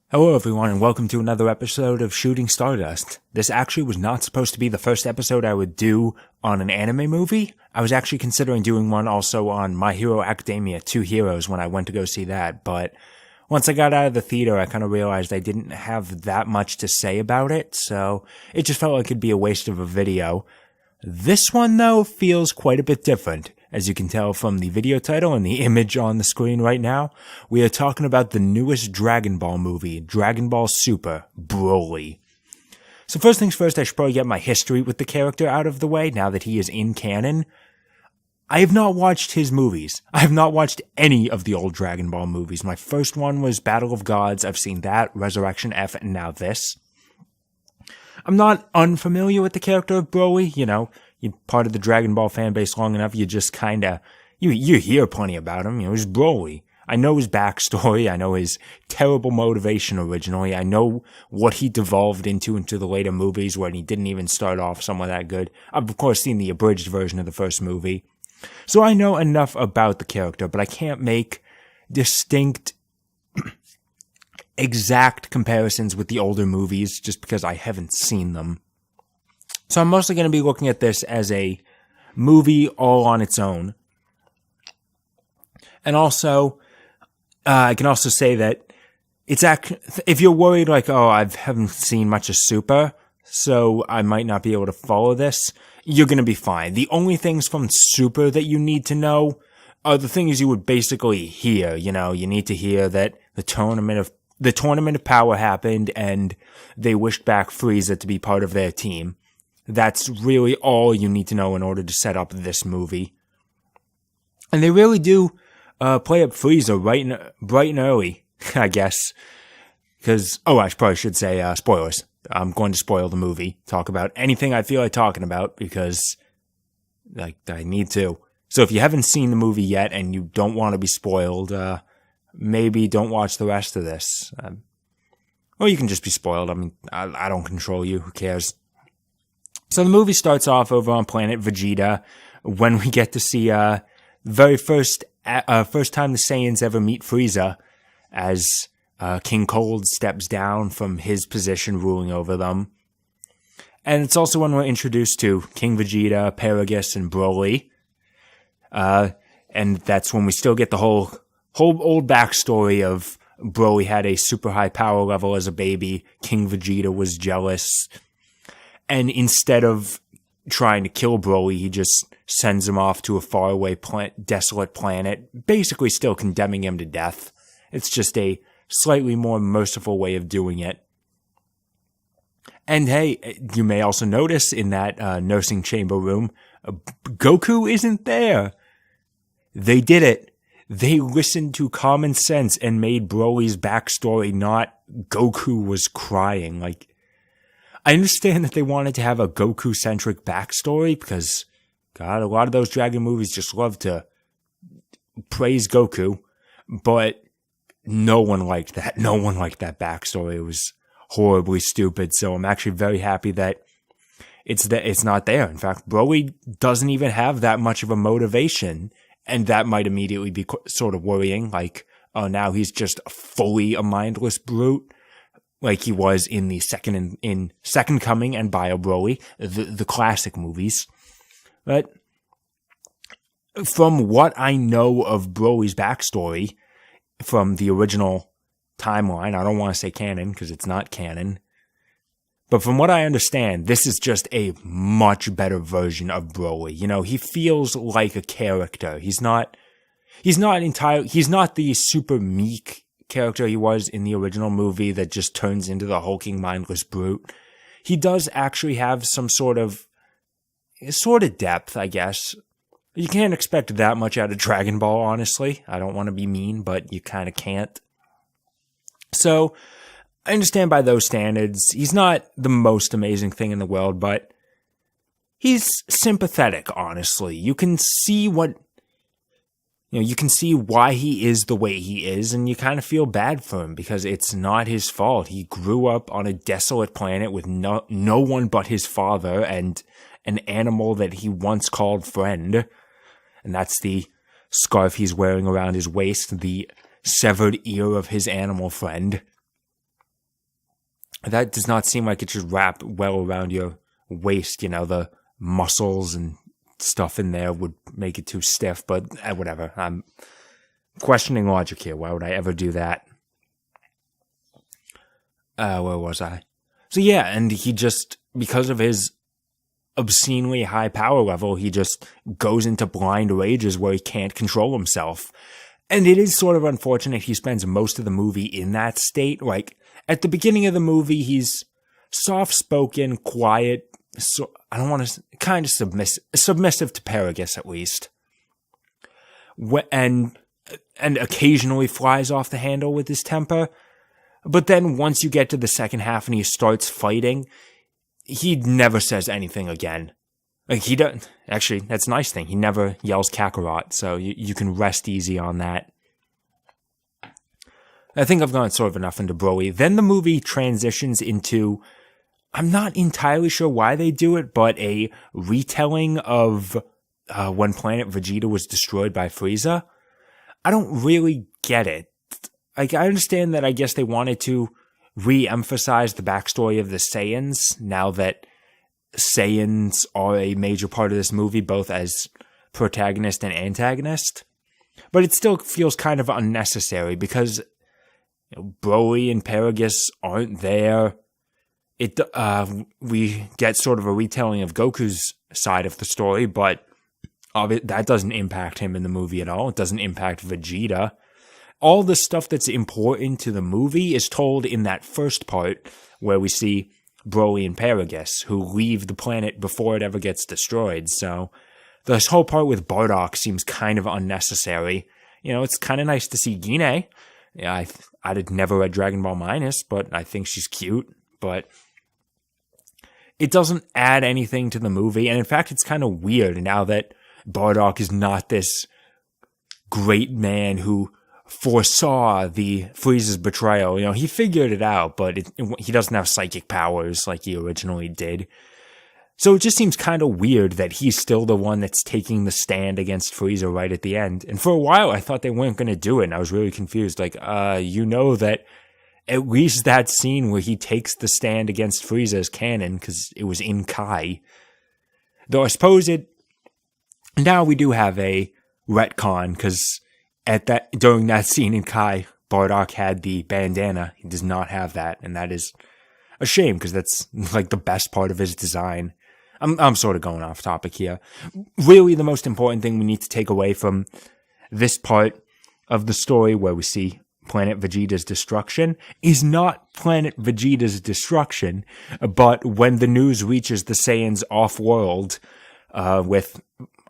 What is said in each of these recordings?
Hello everyone and welcome to another episode of Shooting Stardust. This actually was not supposed to be the first episode I would do on an anime movie. I was actually considering doing one also on My Hero Academia 2 Heroes when I went to go see that, but once I got out of the theater I kind of realized I didn't have that much to say about it, so it just felt like it'd be a waste of a video. This one though feels quite a bit different. As you can tell from the video title and the image on the screen right now, we are talking about the newest Dragon Ball movie, Dragon Ball Super Broly. So first things first, I should probably get my history with the character out of the way now that he is in canon. I have not watched his movies. I have not watched any of the old Dragon Ball movies. My first one was Battle of Gods. I've seen that, Resurrection F, and now this. I'm not unfamiliar with the character of Broly, you're part of the Dragon Ball fan base long enough, you just kinda, you hear plenty about him, he's Broly. I know his backstory, I know his terrible motivation originally, I know what he devolved into the later movies when he didn't even start off somewhat that good. I've of course seen the abridged version of the first movie. So I know enough about the character, but I can't make distinct exact comparisons with the older movies just because I haven't seen them. So I'm mostly going to be looking at this as a movie all on its own. And also, I can also say that if you're worried like, oh, I haven't seen much of Super, so I might not be able to follow this, you're going to be fine. The only things from Super that you need to know are the things you would basically hear. You need to hear that the Tournament of Power happened and they wished back Frieza to be part of their team. That's really all you need to know in order to set up this movie. And they really do play up Frieza bright and early, I guess. Because, I probably should say spoilers. I'm going to spoil the movie, talk about anything I feel like talking about, because I need to. So if you haven't seen the movie yet and you don't want to be spoiled, maybe don't watch the rest of this. Or you can just be spoiled. I mean, I don't control you. Who cares? So the movie starts off over on planet Vegeta when we get to see very first time the Saiyans ever meet Frieza as King Cold steps down from his position ruling over them. And it's also when we're introduced to King Vegeta, Paragus, and Broly. And that's when we still get the whole old backstory of Broly had a super high power level as a baby. King Vegeta was jealous. And instead of trying to kill Broly, he just sends him off to a faraway desolate planet, basically still condemning him to death. It's just a slightly more merciful way of doing it. And hey, you may also notice in that nursing chamber room, Goku isn't there. They did it. They listened to common sense and made Broly's backstory not Goku was crying. I understand that they wanted to have a Goku-centric backstory because, God, a lot of those Dragon movies just love to praise Goku, but no one liked that. No one liked that backstory. It was horribly stupid, so I'm actually very happy that it's not there. In fact, Broly doesn't even have that much of a motivation, and that might immediately be sort of worrying, now he's just fully a mindless brute. Like he was in the Second Coming and Bio Broly, the classic movies. But from what I know of Broly's backstory from the original timeline, I don't want to say canon because it's not canon, but from what I understand, this is just a much better version of Broly. He feels like a character. He's not the super meek character he was in the original movie that just turns into the hulking mindless brute. He does actually have some sort of depth, I guess. You can't expect that much out of Dragon Ball, honestly. I don't want to be mean, but you kind of can't. So, I understand by those standards, he's not the most amazing thing in the world, but he's sympathetic, honestly. You can see why he is the way he is, and you kind of feel bad for him because it's not his fault. He grew up on a desolate planet with no one but his father and an animal that he once called friend. And that's the scarf he's wearing around his waist, the severed ear of his animal friend. that does not seem like it should wrap well around your waist. The muscles and stuff in there would make it too stiff, but whatever. I'm questioning logic here. Why would I ever do that? Where was I? So yeah, and he just, because of his obscenely high power level, he just goes into blind rages where he can't control himself. And it is sort of unfortunate he spends most of the movie in that state. Like, at the beginning of the movie, he's soft-spoken, quiet, so I don't want to, kind of submissive to Paragus, at least. And occasionally flies off the handle with his temper. But then once you get to the second half and he starts fighting, he never says anything again. Like, he doesn't, actually, that's a nice thing. He never yells Kakarot, so you can rest easy on that. I think I've gone sort of enough into Broly. Then the movie transitions into, I'm not entirely sure why they do it, but a retelling of when Planet Vegeta was destroyed by Frieza. I don't really get it. Like, I understand that I guess they wanted to re-emphasize the backstory of the Saiyans, now that Saiyans are a major part of this movie, both as protagonist and antagonist. But it still feels kind of unnecessary, because Broly and Paragus aren't there. We get sort of a retelling of Goku's side of the story, but that doesn't impact him in the movie at all. It doesn't impact Vegeta. All the stuff that's important to the movie is told in that first part where we see Broly and Paragus, who leave the planet before it ever gets destroyed. So this whole part with Bardock seems kind of unnecessary. It's kind of nice to see Gine. Yeah, I'd never read Dragon Ball Minus, but I think she's cute. But it doesn't add anything to the movie. And in fact, it's kind of weird now that Bardock is not this great man who foresaw the Frieza's betrayal. He figured it out, but he doesn't have psychic powers like he originally did. So it just seems kind of weird that he's still the one that's taking the stand against Frieza right at the end. And for a while, I thought they weren't going to do it, and I was really confused. Like, that at least that scene where he takes the stand against Frieza is canon, because it was in Kai. Though I suppose now we do have a retcon, because during that scene in Kai, Bardock had the bandana. He does not have that, and that is a shame, because that's like the best part of his design. I'm sort of going off topic here. Really, the most important thing we need to take away from this part of the story where we see Planet Vegeta's destruction is not Planet Vegeta's destruction, but when the news reaches the Saiyans off-world, with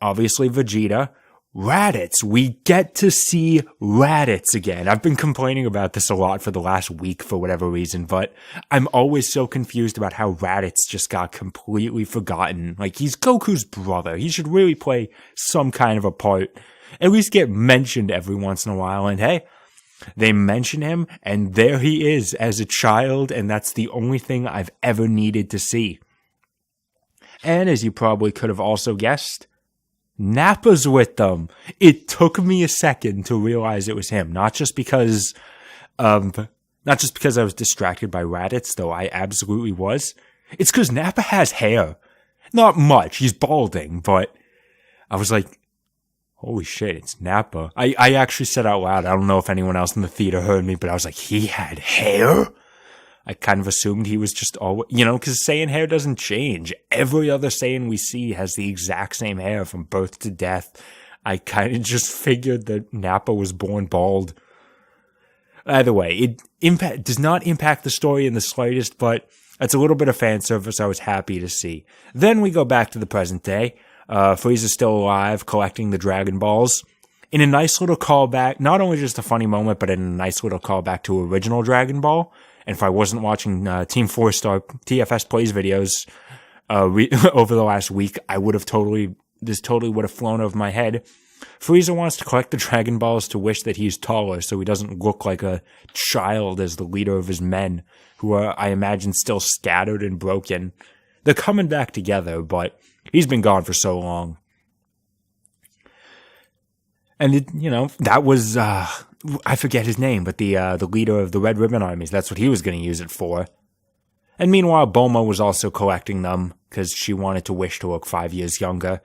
obviously Vegeta, Raditz. We get to see Raditz again. I've been complaining about this a lot for the last week for whatever reason, but I'm always so confused about how Raditz just got completely forgotten. Like, he's Goku's brother. He should really play some kind of a part. At least get mentioned every once in a while, and hey, they mention him, and there he is as a child, and that's the only thing I've ever needed to see. And as you probably could have also guessed, Nappa's with them. It took me a second to realize it was him. Not just because I was distracted by Raditz, though I absolutely was. It's because Nappa has hair. Not much. He's balding, but I was like, holy shit, it's Nappa. I actually said out loud, I don't know if anyone else in the theater heard me, but I was like, he had hair? I kind of assumed he was just because Saiyan hair doesn't change. Every other Saiyan we see has the exact same hair from birth to death. I kind of just figured that Nappa was born bald. Either way, it does not impact the story in the slightest, but it's a little bit of fan service I was happy to see. Then we go back to the present day. Frieza's still alive, collecting the Dragon Balls. In a nice little callback, not only just a funny moment, but in a nice little callback to original Dragon Ball. And if I wasn't watching Team 4-Star TFS Plays videos over the last week, this totally would have flown over my head. Frieza wants to collect the Dragon Balls to wish that he's taller so he doesn't look like a child as the leader of his men, who are, I imagine, still scattered and broken. They're coming back together, but he's been gone for so long. And, that was, I forget his name, but the leader of the Red Ribbon Armies, that's what he was going to use it for. And meanwhile, Bulma was also collecting them because she wanted to wish to look 5 years younger.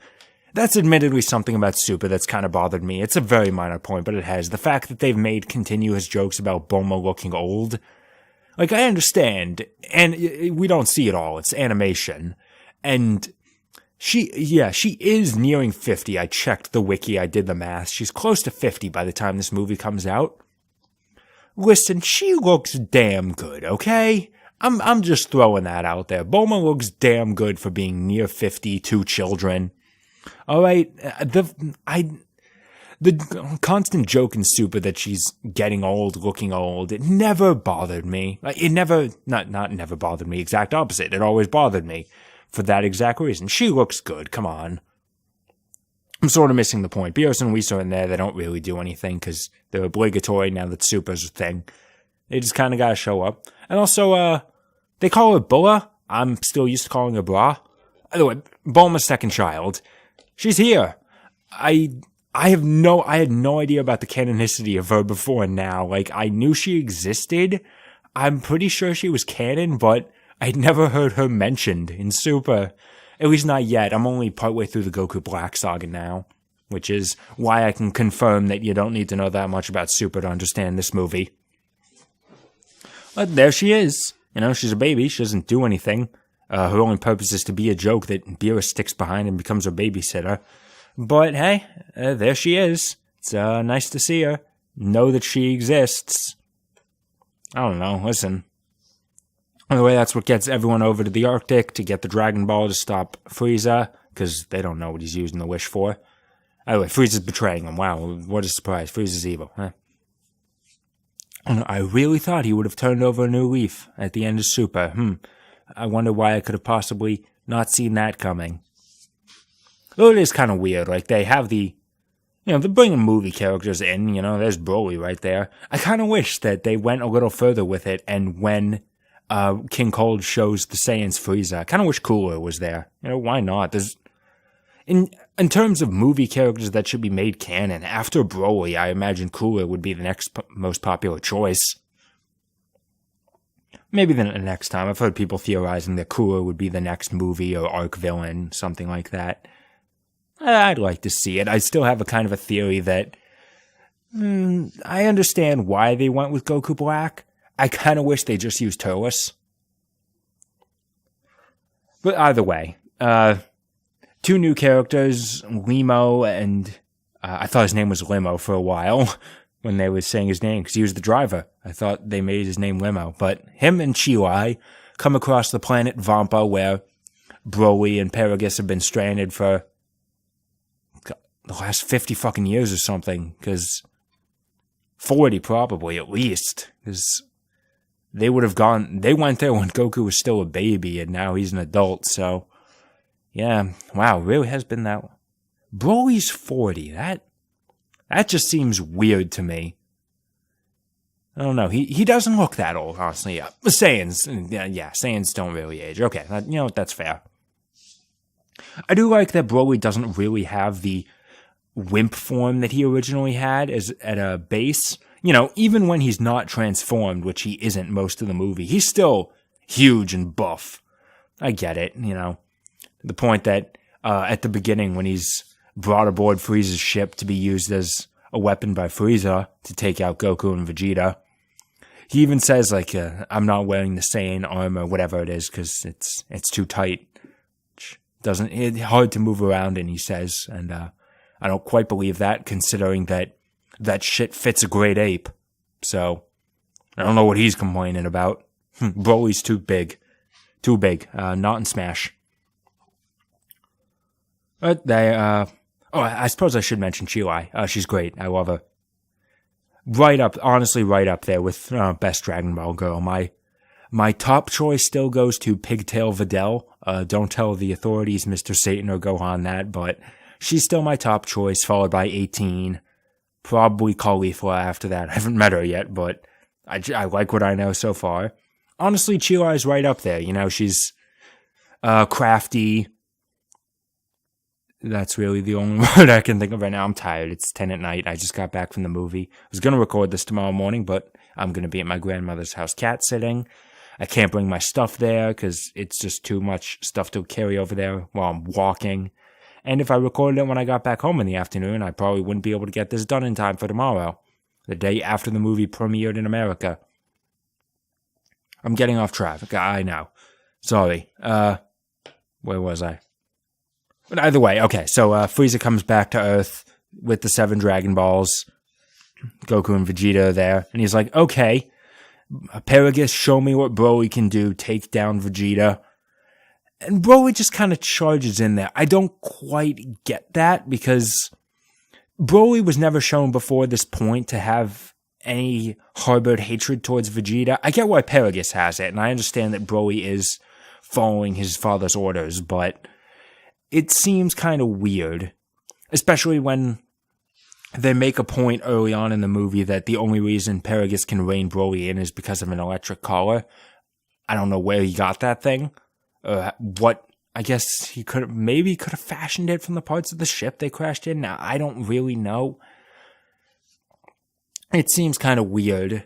That's admittedly something about Super that's kind of bothered me. It's a very minor point, but it has. The fact that they've made continuous jokes about Bulma looking old. Like, I understand, and we don't see it all. It's animation. And she is nearing 50. I checked the wiki, I did the math. She's close to 50 by the time this movie comes out. Listen, she looks damn good, okay? I'm just throwing that out there. Bulma looks damn good for being near 50, 2 children. Alright, the constant joke in Super that she's getting old, looking old, it never bothered me. Like, it never, not never bothered me, exact opposite. It always bothered me for that exact reason. She looks good, come on. I'm sort of missing the point. Beerus and Whis are in there, they don't really do anything because they're obligatory now that Super's a thing. They just kind of gotta show up. And also, they call her Bulla. I'm still used to calling her Bra. By the way, Bulma's second child. She's here. I had no idea about the canonicity of her before now. Like, I knew she existed. I'm pretty sure she was canon, but I'd never heard her mentioned in Super. At least not yet. I'm only partway through the Goku Black saga now, which is why I can confirm that you don't need to know that much about Super to understand this movie. But there she is. You know, she's a baby. She doesn't do anything. Her only purpose is to be a joke that Beerus sticks behind and becomes her babysitter. But hey, there she is. It's nice to see her. Know that she exists. I don't know, listen. Anyway, that's what gets everyone over to the Arctic to get the Dragon Ball to stop Frieza, because they don't know what he's using the wish for. Anyway, Frieza's betraying him. Wow, what a surprise. Frieza's evil, huh? I really thought he would have turned over a new leaf at the end of Super. I wonder why I could have possibly not seen that coming. Though it is kind of weird, like, they have the, they're bringing movie characters in, there's Broly right there. I kind of wish that they went a little further with it, and when King Cold shows the Saiyans Frieza, I kind of wish Cooler was there. Why not? There's, in terms of movie characters that should be made canon, after Broly, I imagine Cooler would be the next most popular choice. Maybe the next time. I've heard people theorizing that Cooler would be the next movie or arc villain, something like that. I'd like to see it. I still have a kind of a theory that I understand why they went with Goku Black. I kind of wish they just used Turles. But either way, 2 new characters, Limo and I thought his name was Limo for a while when they were saying his name because he was the driver. I thought they made his name Limo. But him and Chihuai come across the planet Vampa where Broly and Paragus have been stranded for the last 50 fucking years or something. Because 40 probably at least. Because they would have gone, they went there when Goku was still a baby and now he's an adult. So yeah, wow, really has been that long. Broly's 40. That just seems weird to me. I don't know. He doesn't look that old, honestly. Yeah. Saiyans, Saiyans don't really age. Okay, that's fair. I do like that Broly doesn't really have the wimp form that he originally had at a base. Even when he's not transformed, which he isn't most of the movie, he's still huge and buff. I get it, The point that at the beginning when he's brought aboard Frieza's ship to be used as a weapon by Frieza to take out Goku and Vegeta, he even says, like, I'm not wearing the Saiyan armor, whatever it is, because it's too tight. It's hard to move around in, he says, and I don't quite believe that, considering that shit fits a great ape. So, I don't know what he's complaining about. Broly's too big. Too big. Not in Smash. But I suppose I should mention Chihuai. She's great. I love her. Honestly right up there with Best Dragon Ball Girl. My top choice still goes to Pigtail Videl. Don't tell the authorities, Mr. Satan or Gohan that, but she's still my top choice, followed by 18. Probably Caulifla after that. I haven't met her yet, but I like what I know so far. Honestly, Chihuahua's right up there. She's crafty. That's really the only word I can think of right now. I'm tired. It's 10 at night. I just got back from the movie. I was going to record this tomorrow morning, but I'm going to be at my grandmother's house cat sitting. I can't bring my stuff there because it's just too much stuff to carry over there while I'm walking. And if I recorded it when I got back home in the afternoon, I probably wouldn't be able to get this done in time for tomorrow, the day after the movie premiered in America. I'm getting off track. I know. Sorry. Where was I? But either way, okay, so Frieza comes back to Earth with the 7 Dragon Balls. Goku and Vegeta are there. And he's like, okay, Paragus, show me what Broly can do. Take down Vegeta. And Broly just kind of charges in there. I don't quite get that because Broly was never shown before this point to have any harbored hatred towards Vegeta. I get why Paragus has it, and I understand that Broly is following his father's orders, but it seems kind of weird, especially when they make a point early on in the movie that the only reason Paragus can rein Broly in is because of an electric collar. I don't know where he got that thing. What, I guess he could have fashioned it from the parts of the ship they crashed in. Now, I don't really know. It seems kind of weird,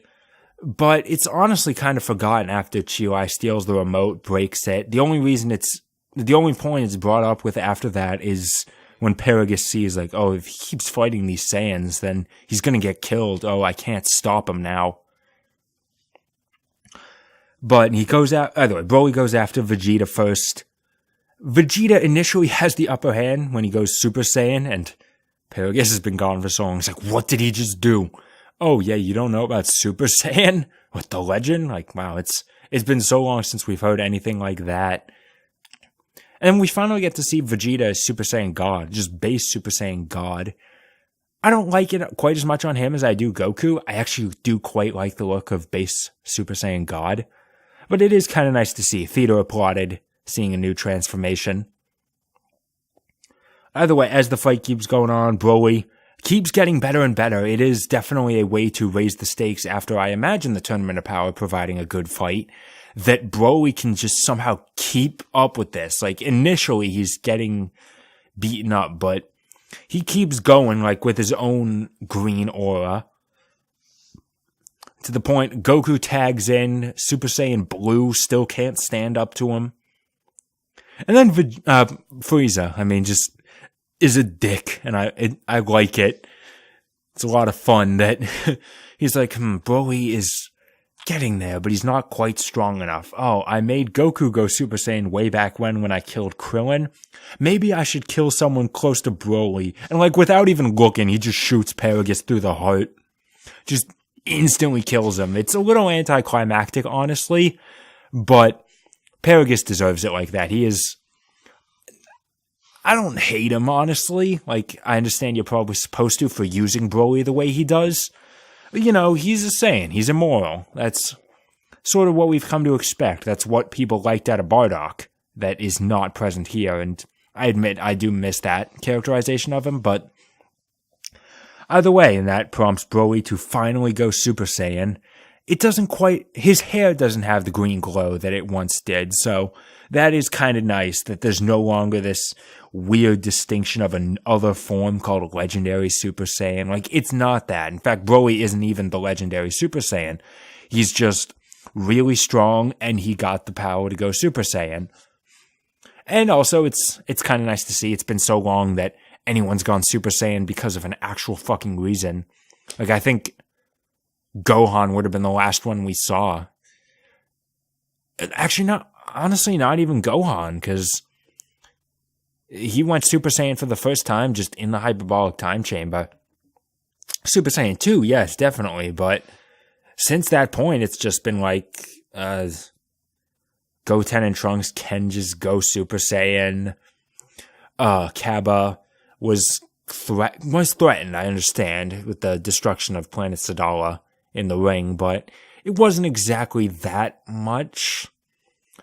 but it's honestly kind of forgotten after Chi steals the remote, breaks it. The only point it's brought up with after that is when Paragus sees, like, oh, if he keeps fighting these Saiyans, then he's gonna get killed. Oh, I can't stop him now. But he goes out, either way, Broly goes after Vegeta first. Vegeta initially has the upper hand when he goes Super Saiyan, and Paragus has been gone for so long. He's like, what did he just do? Oh, yeah, you don't know about Super Saiyan? With the legend? Like, wow, it's been so long since we've heard anything like that. And we finally get to see Vegeta as Super Saiyan God, just base Super Saiyan God. I don't like it quite as much on him as I do Goku. I actually do quite like the look of base Super Saiyan God. But it is kind of nice to see. Theater applauded, seeing a new transformation. Either way, as the fight keeps going on, Broly keeps getting better and better. It is definitely a way to raise the stakes after, I imagine, the Tournament of Power providing a good fight, that Broly can just somehow keep up with this. Like, initially, he's getting beaten up, but he keeps going, like, with his own green aura. To the point, Goku tags in, Super Saiyan Blue still can't stand up to him. And then Frieza, I mean, just is a dick, and I like it. It's a lot of fun that he's like, Broly is getting there, but he's not quite strong enough. Oh, I made Goku go Super Saiyan way back when I killed Krillin. Maybe I should kill someone close to Broly. And like, without even looking, he just shoots Paragus through the heart. Just instantly kills him. It's a little anticlimactic, honestly, but Paragus deserves it like that. He is... I don't hate him, honestly. Like, I understand you're probably supposed to for using Broly the way he does. But, you know, he's a Saiyan. He's immoral. That's sort of what we've come to expect. That's what people liked out of Bardock that is not present here. And I admit I do miss that characterization of him, but either way, and that prompts Broly to finally go Super Saiyan. It doesn't quite... His hair doesn't have the green glow that it once did, so that is kind of nice that there's no longer this weird distinction of another form called Legendary Super Saiyan. Like, it's not that. In fact, Broly isn't even the Legendary Super Saiyan. He's just really strong, and he got the power to go Super Saiyan. And also, it's kind of nice to see. It's been so long that anyone's gone Super Saiyan because of an actual fucking reason. Like, I think Gohan would have been the last one we saw. Actually, honestly, not even Gohan, because he went Super Saiyan for the first time just in the hyperbolic time chamber. Super Saiyan 2, yes, definitely, but since that point, it's just been like, Goten and Trunks can just go Super Saiyan. Kaba was threatened, I understand, with the destruction of Planet Sadala in the ring, but it wasn't exactly that much.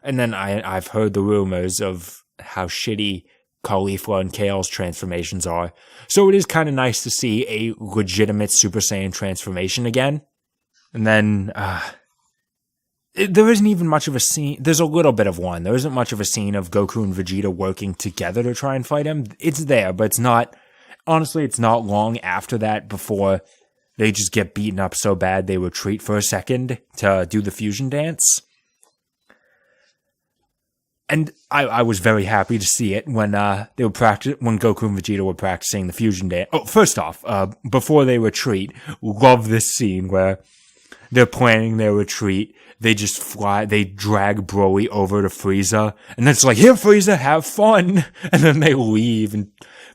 And then I've heard the rumors of how shitty Caulifla and Kale's transformations are. So it is kind of nice to see a legitimate Super Saiyan transformation again. And then, there isn't even much of a scene. There's a little bit of one. There isn't much of a scene of Goku and Vegeta working together to try and fight him. It's there, but it's not, honestly, it's not long after that before they just get beaten up so bad they retreat for a second to do the fusion dance. And I was very happy to see it when they were when Goku and Vegeta were practicing the fusion dance. Oh, first off, before they retreat, love this scene where they're planning their retreat. They just they drag Broly over to Frieza, and then it's like, here, Frieza, have fun. And then they leave, and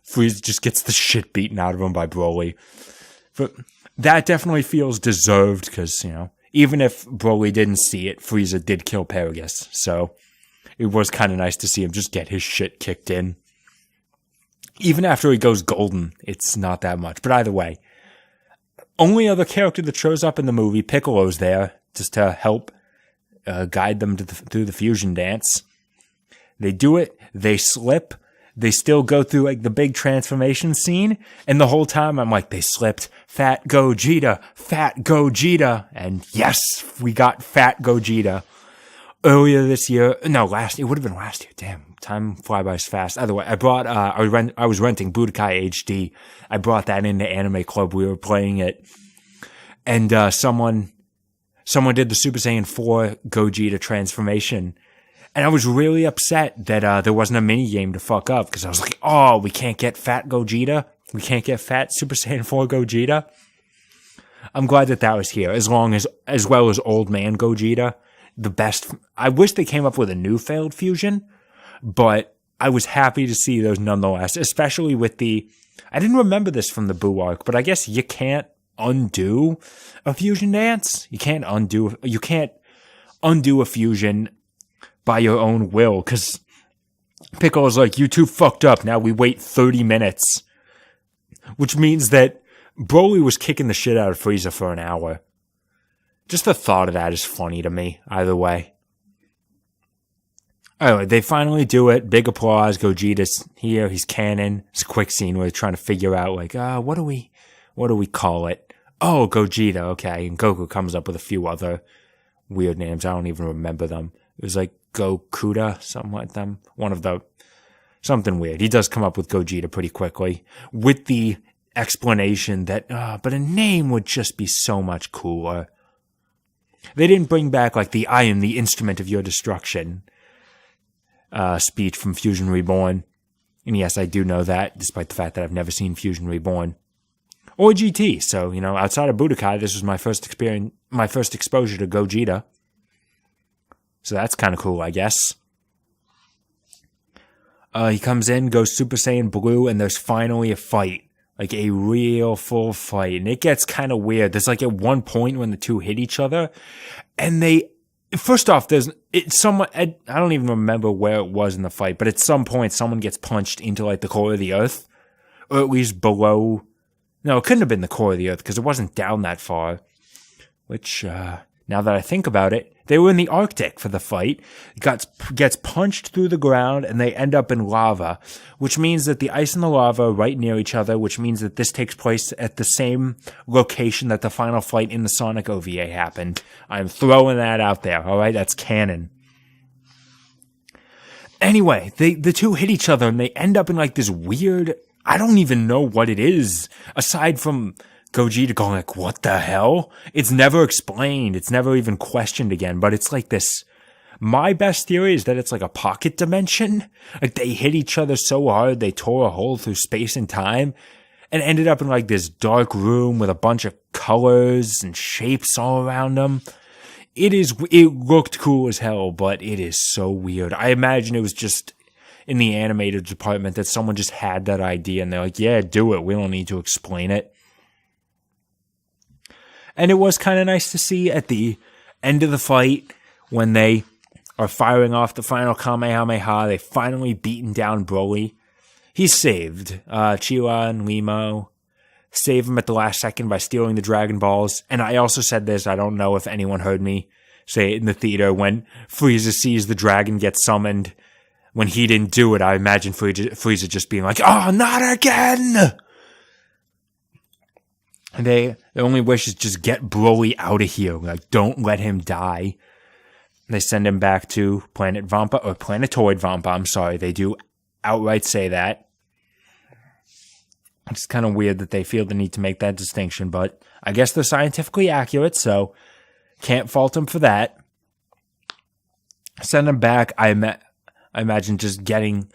Frieza just gets the shit beaten out of him by Broly. But that definitely feels deserved, because, even if Broly didn't see it, Frieza did kill Paragus, so it was kind of nice to see him just get his shit kicked in. Even after he goes golden, it's not that much. But either way, only other character that shows up in the movie, Piccolo's there, just to help guide them through the fusion dance. They do it, they slip, they still go through like the big transformation scene, and the whole time I'm like, they slipped, Fat Gogeta, Fat Gogeta, and yes, we got Fat Gogeta. Earlier this year, no, it would have been last year. Damn, time flies fast. Either way, I brought, I was renting Budokai HD. I brought that into Anime Club. We were playing it. And, someone did the Super Saiyan 4 Gogeta transformation. And I was really upset that, there wasn't a mini game to fuck up. Cause I was like, oh, we can't get Fat Gogeta. We can't get Fat Super Saiyan 4 Gogeta. I'm glad that was here. As well as Old Man Gogeta. The best. I wish they came up with a new failed fusion, but I was happy to see those nonetheless, especially with I didn't remember this from the Buu arc, but I guess you can't undo a fusion dance. You can't undo a fusion by your own will, because Piccolo's like, you two fucked up, now we wait 30 minutes. Which means that Broly was kicking the shit out of Frieza for an hour. Just the thought of that is funny to me, either way. Anyway, they finally do it. Big applause. Gogeta's here. He's canon. It's a quick scene where they're trying to figure out, like, what do we call it? Oh, Gogeta, okay. And Goku comes up with a few other weird names. I don't even remember them. It was like Gokuda, something like them. Something weird. He does come up with Gogeta pretty quickly. With the explanation that, but a name would just be so much cooler. They didn't bring back, like, the I am the instrument of your destruction speech from Fusion Reborn. And yes, I do know that, despite the fact that I've never seen Fusion Reborn. Or GT, so, outside of Budokai, this was my first exposure to Gogeta. So that's kind of cool, I guess. He comes in, goes Super Saiyan Blue, and there's finally a fight. Like a real full fight. And it gets kind of weird. There's like at one point when the two hit each other. And first off, I don't even remember where it was in the fight, but at some point someone gets punched into like the core of the earth. Or at least below. No, it couldn't have been the core of the earth because it wasn't down that far. Which, now that I think about it, they were in the Arctic for the fight. Gets punched through the ground, and they end up in lava, which means that the ice and the lava are right near each other, which means that this takes place at the same location that the final fight in the Sonic OVA happened. I'm throwing that out there, alright? That's canon. Anyway, the two hit each other, and they end up in like this weird, I don't even know what it is, aside from Gogeta going like, what the hell? It's never explained. It's never even questioned again, but it's like this. My best theory is that it's like a pocket dimension. Like they hit each other so hard, they tore a hole through space and time and ended up in like this dark room with a bunch of colors and shapes all around them. It looked cool as hell, but it is so weird. I imagine it was just in the animated department that someone just had that idea and they're like, yeah, do it. We don't need to explain it. And it was kind of nice to see at the end of the fight when they are firing off the final Kamehameha. They finally beaten down Broly. He's saved. Chila and Limo save him at the last second by stealing the Dragon Balls. And I also said this, I don't know if anyone heard me say it in the theater, when Frieza sees the dragon get summoned. When he didn't do it, I imagine Frieza just being like, oh, not again! Their only wish is just get Broly out of here. Like, don't let him die. They send him back to Planet Vampa, or Planetoid Vampa, I'm sorry. They do outright say that. It's kind of weird that they feel the need to make that distinction, but I guess they're scientifically accurate, so can't fault them for that. Send him back. I I imagine just getting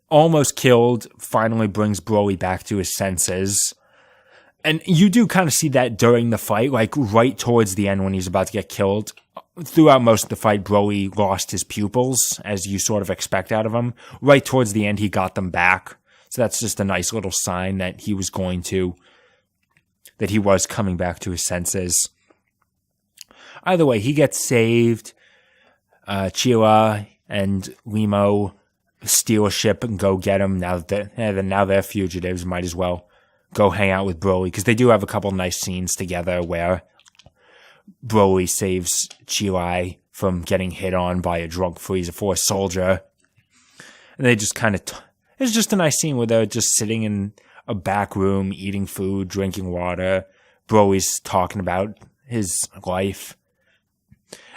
almost killed finally brings Broly back to his senses. And you do kind of see that during the fight, like right towards the end when he's about to get killed. Throughout most of the fight, Broly lost his pupils, as you sort of expect out of him. Right towards the end, he got them back. So that's just a nice little sign that he was coming back to his senses. Either way, he gets saved. Chila and Limo steal a ship and go get him. Now they're fugitives, might as well go hang out with Broly, because they do have a couple nice scenes together where Broly saves Chilai from getting hit on by a drunk Frieza Force soldier. And they just kind of... it's just a nice scene where they're just sitting in a back room, eating food, drinking water. Broly's talking about his life.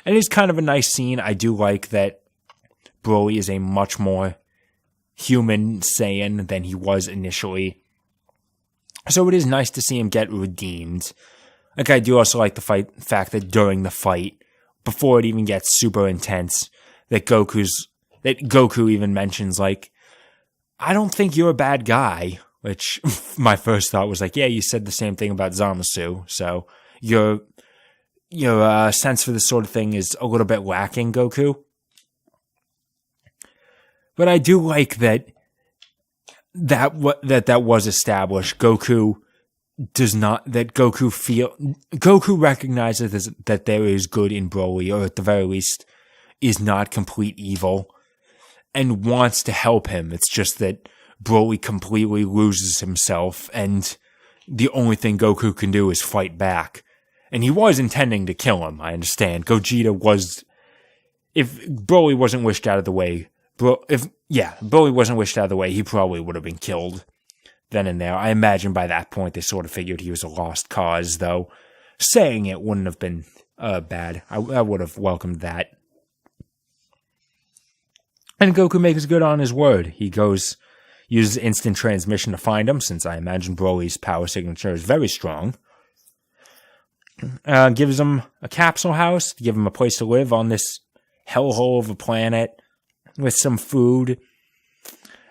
And it's kind of a nice scene. I do like that Broly is a much more human Saiyan than he was initially. So it is nice to see him get redeemed. Like, I do also like the fact that during the fight, before it even gets super intense, that Goku even mentions, like, I don't think you're a bad guy. Which, my first thought was like, yeah, you said the same thing about Zamasu. So, your sense for this sort of thing is a little bit lacking, Goku. But I do like that was established. Goku recognizes that there is good in Broly, or at the very least is not complete evil, and wants to help him. It's just that Broly completely loses himself, and the only thing Goku can do is fight back. And he was intending to kill him, I understand. Gogeta was... if Broly wasn't wished out of the way... Broly wasn't wished out of the way, he probably would have been killed then and there. I imagine by that point they sort of figured he was a lost cause, though saying it wouldn't have been bad. I would have welcomed that. And Goku makes good on his word. He uses instant transmission to find him, since I imagine Broly's power signature is very strong. Gives him a capsule house to give him a place to live on this hellhole of a planet with some food,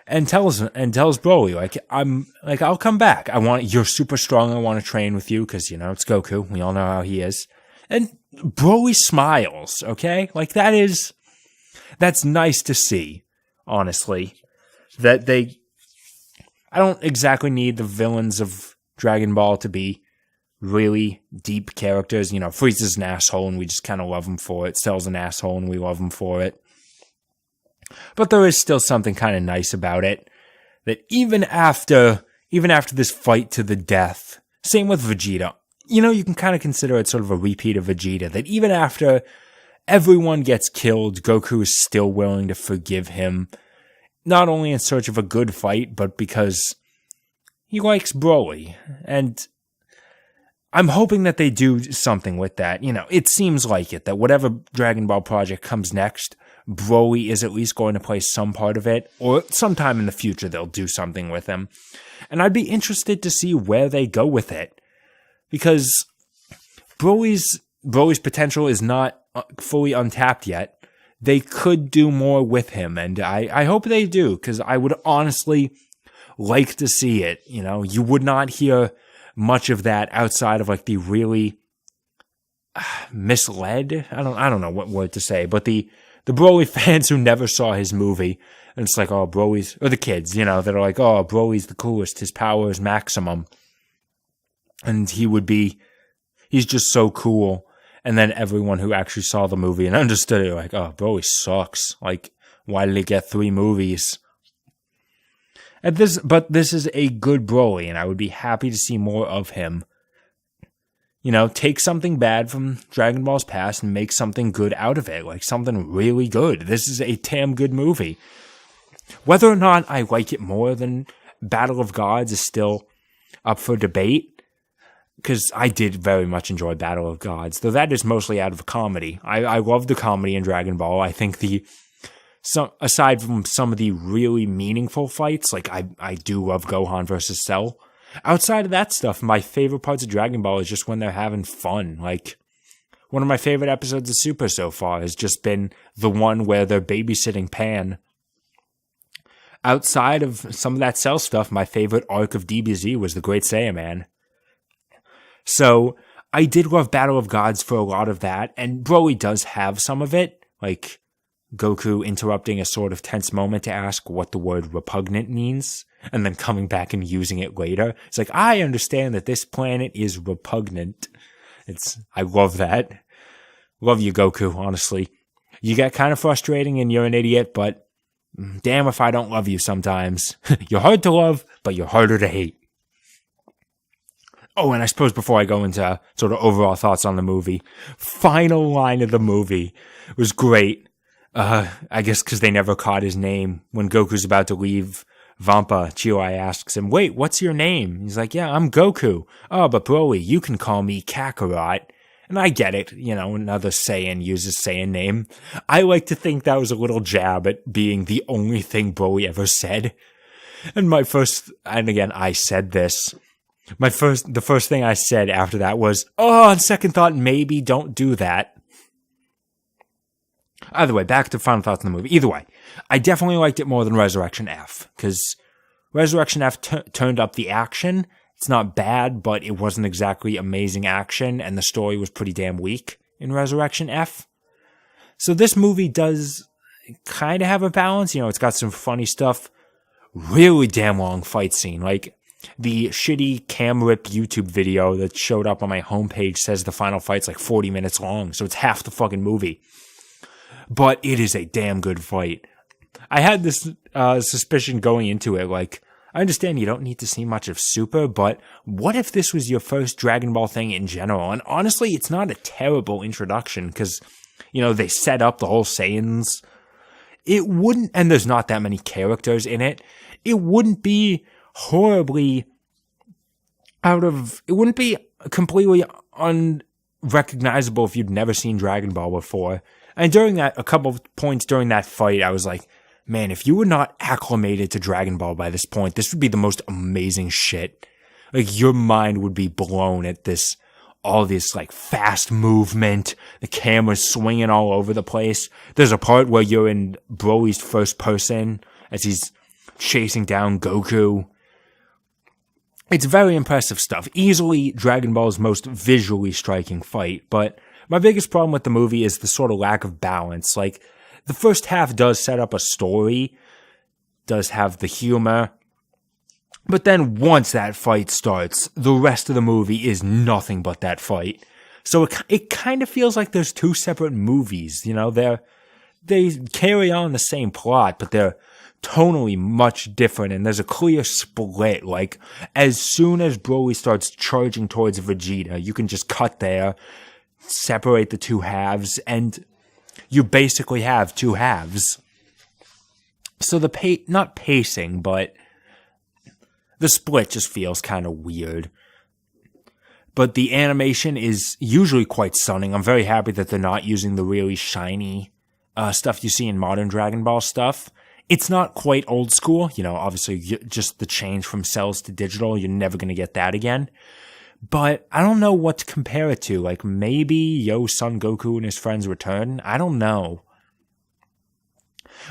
and tells Broly, I'll come back. You're super strong. I want to train with you because, it's Goku. We all know how he is. And Broly smiles, okay? Like, that's nice to see, honestly. I don't exactly need the villains of Dragon Ball to be really deep characters. Frieza's an asshole and we just kind of love him for it. Cell's an asshole and we love him for it. But there is still something kind of nice about it. That even after this fight to the death, same with Vegeta, you can kind of consider it sort of a repeat of Vegeta. That even after everyone gets killed, Goku is still willing to forgive him. Not only in search of a good fight, but because he likes Broly. And I'm hoping that they do something with that. It seems like it, that whatever Dragon Ball project comes next, Broly is at least going to play some part of it, or sometime in the future they'll do something with him. And I'd be interested to see where they go with it, because Broly's potential is not fully untapped yet. They could do more with him, and I hope they do, because I would honestly like to see it. You would not hear much of that outside of like the really misled, I don't know what word to say, but the Broly fans who never saw his movie, and it's like, oh, Broly's, or the kids, that are like, oh, Broly's the coolest, his power is maximum, and he's just so cool. And then everyone who actually saw the movie and understood it, like, oh, Broly sucks. Like, why did he get 3 movies? But this is a good Broly, and I would be happy to see more of him. Take something bad from Dragon Ball's past and make something good out of it, like something really good. This is a damn good movie. Whether or not I like it more than Battle of Gods is still up for debate, because I did very much enjoy Battle of Gods, though that is mostly out of a comedy. I love the comedy in Dragon Ball. I think aside from some of the really meaningful fights, like I do love Gohan versus Cell. Outside of that stuff, my favorite parts of Dragon Ball is just when they're having fun. Like, one of my favorite episodes of Super so far has just been the one where they're babysitting Pan outside of some of that Cell stuff, my favorite arc of DBZ was the Great Saiyaman. So I did love Battle of Gods for a lot of that, and Broly does have some of it, like Goku interrupting a sort of tense moment to ask what the word repugnant means, and then coming back and using it later. It's like, I understand that this planet is repugnant. I love that. Love you, Goku, honestly. You get kind of frustrating and you're an idiot, but damn if I don't love you sometimes. You're hard to love, but you're harder to hate. Oh, and I suppose before I go into sort of overall thoughts on the movie, final line of the movie was great. I guess because they never caught his name. When Goku's about to leave Vampa, Chirai asks him, wait, what's your name? He's like, yeah, I'm Goku. Oh, but Broly, you can call me Kakarot. And I get it, another Saiyan uses Saiyan name. I like to think that was a little jab at being the only thing Broly ever said. And again, I said this. The first thing I said after that was, oh, on second thought, maybe don't do that. Either way, back to final thoughts on the movie. Either way, I definitely liked it more than Resurrection F, because Resurrection F turned up the action. It's not bad, but it wasn't exactly amazing action, and the story was pretty damn weak in Resurrection F. So this movie does kind of have a balance. It's got some funny stuff. Really damn long fight scene. Like, the shitty cam rip YouTube video that showed up on my homepage says the final fight's like 40 minutes long, so it's half the fucking movie. But it is a damn good fight. I had this suspicion going into it, like, I understand you don't need to see much of Super, but what if this was your first Dragon Ball thing in general? And honestly, it's not a terrible introduction, because, they set up the whole Saiyans. It wouldn't, and there's not that many characters in it, it wouldn't be horribly it wouldn't be completely unrecognizable if you'd never seen Dragon Ball before. And during that, a couple of points during that fight, I was like, man, if you were not acclimated to Dragon Ball by this point, this would be the most amazing shit. Like, your mind would be blown at all this, like, fast movement, the camera's swinging all over the place. There's a part where you're in Broly's first person as he's chasing down Goku. It's very impressive stuff. Easily Dragon Ball's most visually striking fight, but my biggest problem with the movie is the sort of lack of balance. Like, the first half does set up a story, does have the humor, but then once that fight starts, the rest of the movie is nothing but that fight. So it kind of feels like there's two separate movies, they carry on the same plot, but they're tonally much different, and there's a clear split. Like, as soon as Broly starts charging towards Vegeta, you can just cut there, separate the two halves, and you basically have two halves. So not pacing, but the split just feels kind of weird. But the animation is usually quite stunning. I'm very happy that they're not using the really shiny stuff you see in modern Dragon Ball stuff. It's not quite old school, obviously just the change from cells to digital, you're never going to get that again. But I don't know what to compare it to. Like, maybe Yo Son Goku and his friends return? I don't know.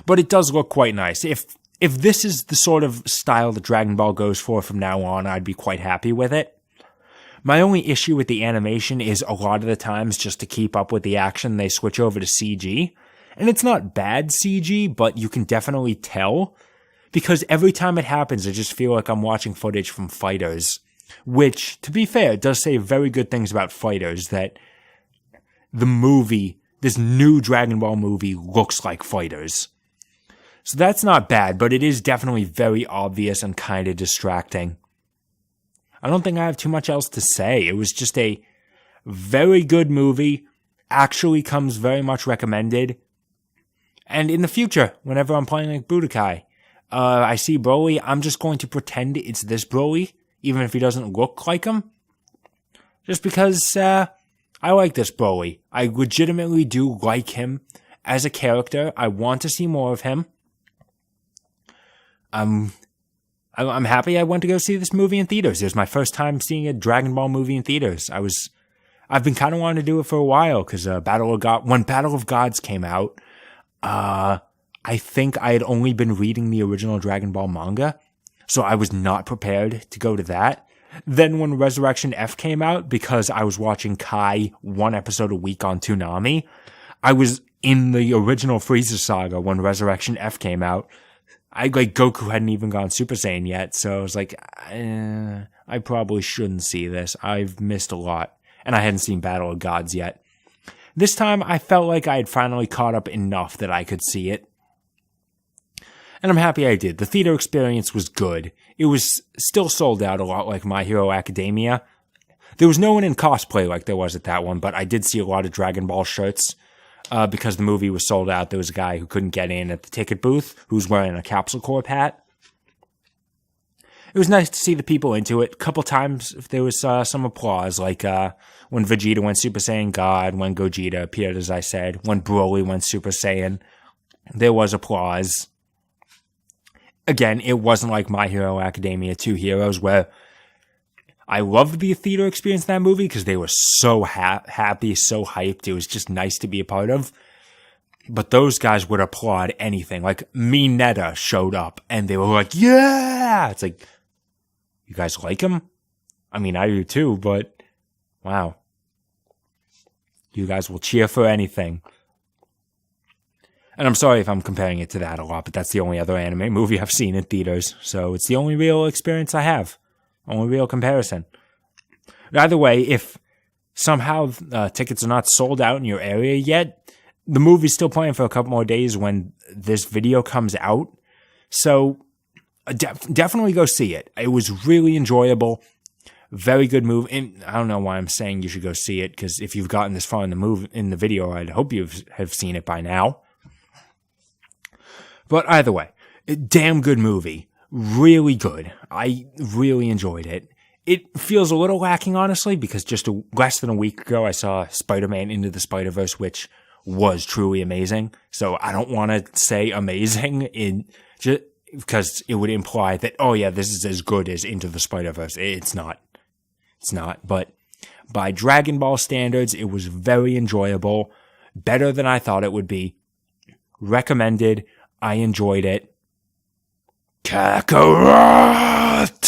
But it does look quite nice. If this is the sort of style that Dragon Ball goes for from now on, I'd be quite happy with it. My only issue with the animation is a lot of the times, just to keep up with the action, they switch over to CG. And it's not bad CG, but you can definitely tell. Because every time it happens, I just feel like I'm watching footage from Fighters. Which, to be fair, does say very good things about Fighters, that the movie, this new Dragon Ball movie, looks like Fighters. So that's not bad, but it is definitely very obvious and kind of distracting. I don't think I have too much else to say. It was just a very good movie, actually comes very much recommended. And in the future, whenever I'm playing like Budokai, I see Broly, I'm just going to pretend it's this Broly, even if he doesn't look like him. Just because I like this Broly. I legitimately do like him as a character. I want to see more of him. I'm happy I went to go see this movie in theaters. It was my first time seeing a Dragon Ball movie in theaters. I've been kind of wanting to do it for a while, because when Battle of Gods came out, I I think I had only been reading the original Dragon Ball manga, so I was not prepared to go to that. Then when Resurrection F came out, because I was watching Kai one episode a week on Toonami, I was in the original Frieza saga when Resurrection F came out. Goku hadn't even gone Super Saiyan yet, so I was like, I probably shouldn't see this. I've missed a lot. And I hadn't seen Battle of Gods yet. This time, I felt like I had finally caught up enough that I could see it. And I'm happy I did. The theater experience was good. It was still sold out a lot like My Hero Academia. There was no one in cosplay like there was at that one, but I did see a lot of Dragon Ball shirts. Because the movie was sold out, there was a guy who couldn't get in at the ticket booth who was wearing a Capsule Corp hat. It was nice to see the people into it. A couple times there was some applause, like when Vegeta went Super Saiyan God, when Gogeta appeared, as I said, when Broly went Super Saiyan. There was applause. Again, it wasn't like My Hero Academia 2 Heroes, where I loved the theater experience in that movie because they were so happy, so hyped. It was just nice to be a part of. But those guys would applaud anything. Like, Mineta showed up and they were like, yeah! It's like, you guys like him? I mean, I do too, but wow. You guys will cheer for anything. And I'm sorry if I'm comparing it to that a lot, but that's the only other anime movie I've seen in theaters. So it's the only real experience I have. Only real comparison. Either way, if somehow tickets are not sold out in your area yet, the movie's still playing for a couple more days when this video comes out. So definitely go see it. It was really enjoyable. Very good movie. And I don't know why I'm saying you should go see it, because if you've gotten this far in the video, I'd hope you have seen it by now. But either way, damn good movie. Really good. I really enjoyed it. It feels a little lacking, honestly, because just less than a week ago, I saw Spider-Man Into the Spider-Verse, which was truly amazing. So I don't want to say amazing because it would imply that, oh yeah, this is as good as Into the Spider-Verse. It's not. It's not. But by Dragon Ball standards, it was very enjoyable. Better than I thought it would be. Recommended. I enjoyed it. Kakarot!